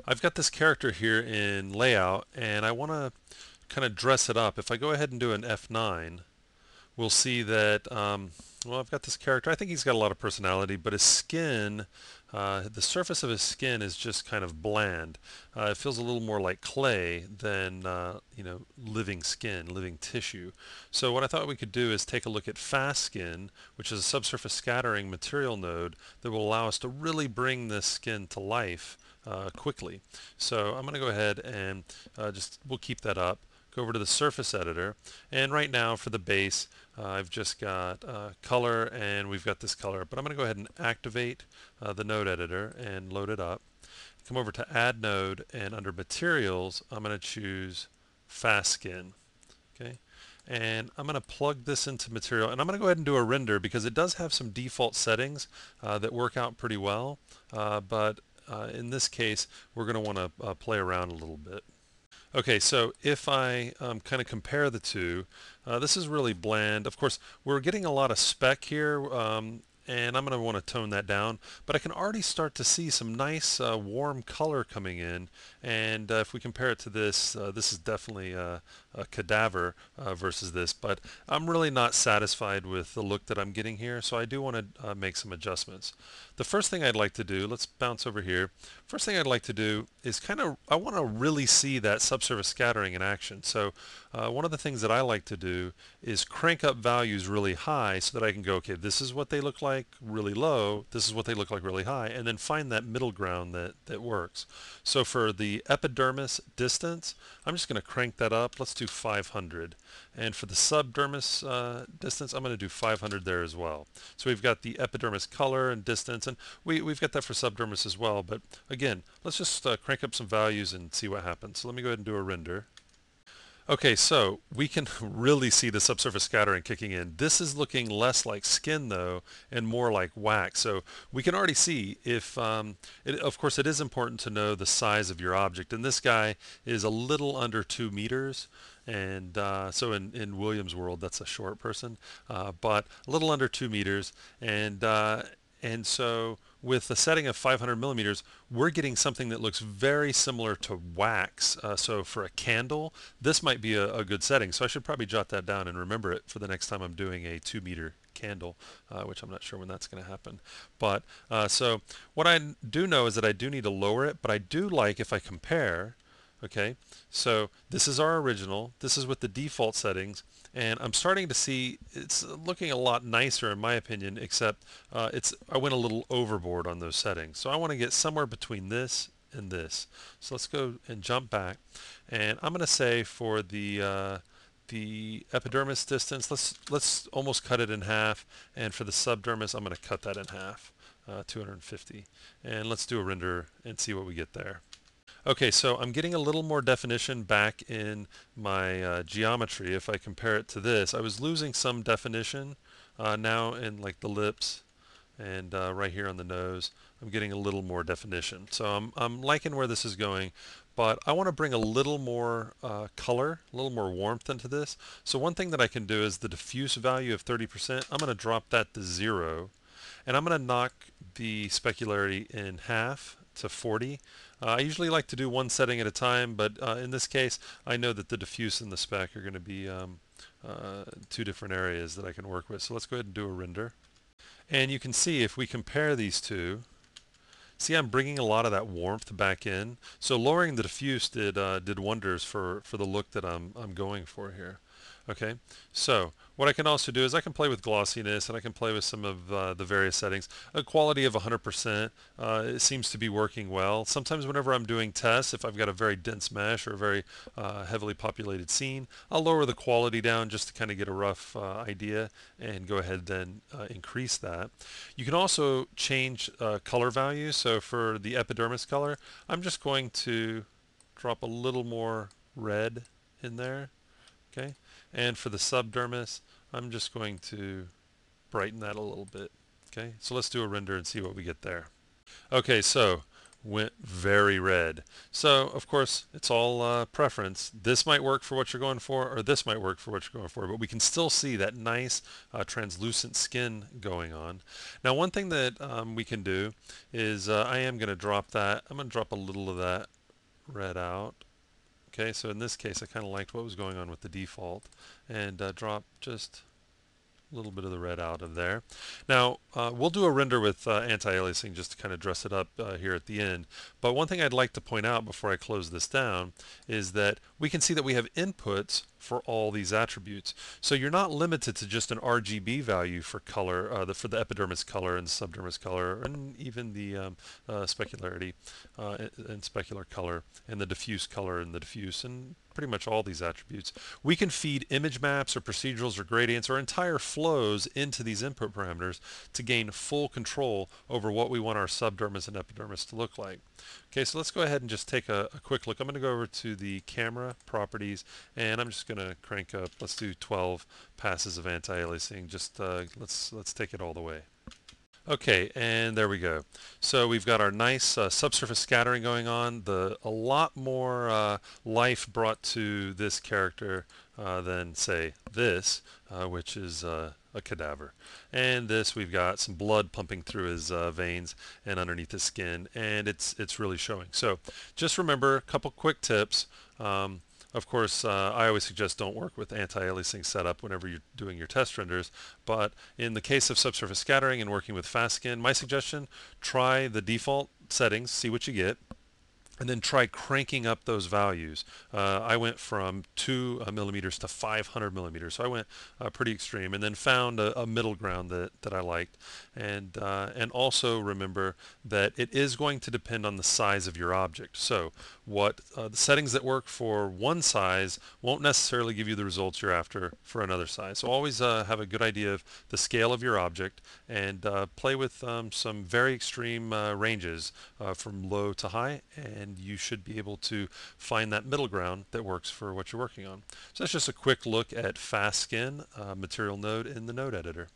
I've got this character here in layout and I want to kind of dress it up. If I go ahead and do an F9, we'll see that, well, I've got this character. I think he's got a lot of personality, but his skin, the surface of his skin is just kind of bland. It feels a little more like clay than, living skin, living tissue. So what I thought we could do is take a look at fast skin, which is a subsurface scattering material node that will allow us to really bring this skin to life quickly. So I'm going to go ahead and we'll keep that up. Go over to the surface editor, and right now for the base I've just got color, and we've got this color, but I'm going to go ahead and activate the node editor and load it up. Come over to add node, and under materials I'm going to choose fast skin. Okay, and I'm going to plug this into material, and I'm going to go ahead and do a render because it does have some default settings that work out pretty well, but in this case we're going to want to play around a little bit. Okay, so if I kind of compare the two, this is really bland. Of course, we're getting a lot of speck here, and I'm going to want to tone that down. But I can already start to see some nice warm color coming in. And if we compare it to this, this is definitely a cadaver versus this. But I'm really not satisfied with the look that I'm getting here, so I do want to make some adjustments. The first thing I'd like to do, let's bounce over here. First thing I'd like to do is I want to really see that subsurface scattering in action. So one of the things that I like to do is crank up values really high so that I can go, okay, this is what they look like really low, this is what they look like really high, and then find that middle ground that works. So for the epidermis distance, I'm just going to crank that up. Let's do 500. And for the subdermis distance, I'm going to do 500 there as well. So we've got the epidermis color and distance, and we've got that for subdermis as well. But again, let's just crank up some values and see what happens. So let me go ahead and do a render. Okay, so we can really see the subsurface scattering kicking in. This is looking less like skin though, and more like wax. So we can already see if, of course it is important to know the size of your object. And this guy is a little under 2 meters. And so in William's world, that's a short person, but a little under 2 meters. And so with a setting of 500 millimeters, we're getting something that looks very similar to wax. So for a candle, this might be a good setting. So I should probably jot that down and remember it for the next time I'm doing a 2 meter candle, which I'm not sure when that's going to happen. But so what I do know is that I do need to lower it, but I do like if I compare. Okay, so this is our original. This is with the default settings, and I'm starting to see it's looking a lot nicer in my opinion, except I went a little overboard on those settings. So I want to get somewhere between this and this. So let's go and jump back, and I'm going to say for the epidermis distance, let's almost cut it in half, and for the subdermis, I'm going to cut that in half, 250, and let's do a render and see what we get there. Okay, so I'm getting a little more definition back in my geometry. If I compare it to this, I was losing some definition now in like the lips and right here on the nose. I'm getting a little more definition. So I'm liking where this is going, but I want to bring a little more color, a little more warmth into this. So one thing that I can do is the diffuse value of 30%, I'm going to drop that to 0. And I'm going to knock the specularity in half to 40. I usually like to do one setting at a time, but in this case, I know that the diffuse and the spec are going to be two different areas that I can work with. So let's go ahead and do a render. And you can see if we compare these two, see I'm bringing a lot of that warmth back in. So lowering the diffuse did wonders for the look that I'm going for here. Okay, so what I can also do is I can play with glossiness, and I can play with some of the various settings. A quality of 100%, it seems to be working well. Sometimes whenever I'm doing tests, if I've got a very dense mesh or a very heavily populated scene, I'll lower the quality down just to kind of get a rough idea and go ahead then increase that. You can also change color values. So for the epidermis color, I'm just going to drop a little more red in there. Okay, and for the subdermis, I'm just going to brighten that a little bit. Okay, so let's do a render and see what we get there. Okay, so went very red. So, of course, it's all preference. This might work for what you're going for, or this might work for what you're going for, but we can still see that nice translucent skin going on. Now, one thing that we can do is I am going to drop that. I'm going to drop a little of that red out. Okay, so in this case, I kind of liked what was going on with the default, and drop just a little bit of the red out of there. Now, we'll do a render with anti-aliasing just to kind of dress it up here at the end. But one thing I'd like to point out before I close this down is that we can see that we have inputs for all these attributes. So you're not limited to just an RGB value for color, for the epidermis color and subdermis color, and even the specularity and specular color, and the diffuse color and the diffuse, and pretty much all these attributes. We can feed image maps or procedurals or gradients or entire flows into these input parameters to gain full control over what we want our subdermis and epidermis to look like. Okay, so let's go ahead and just take a quick look. I'm going to go over to the camera properties, and I'm just going to crank up, let's do 12 passes of anti-aliasing. Just let's take it all the way. Okay, and there we go. So we've got our nice subsurface scattering going on. A lot more life brought to this character than, say, this, which is a cadaver. And this, we've got some blood pumping through his veins and underneath his skin, and it's really showing. So just remember a couple quick tips. Of course, I always suggest don't work with anti-aliasing setup whenever you're doing your test renders, but in the case of subsurface scattering and working with fast skin, my suggestion, try the default settings, see what you get, and then try cranking up those values. I went from 2 millimeters to 500 millimeters, so I went pretty extreme, and then found a middle ground that I liked. And also remember that it is going to depend on the size of your object. So what the settings that work for one size won't necessarily give you the results you're after for another size. So always have a good idea of the scale of your object, and play with some very extreme ranges from low to high, and you should be able to find that middle ground that works for what you're working on. So that's just a quick look at fast skin material node in the node editor.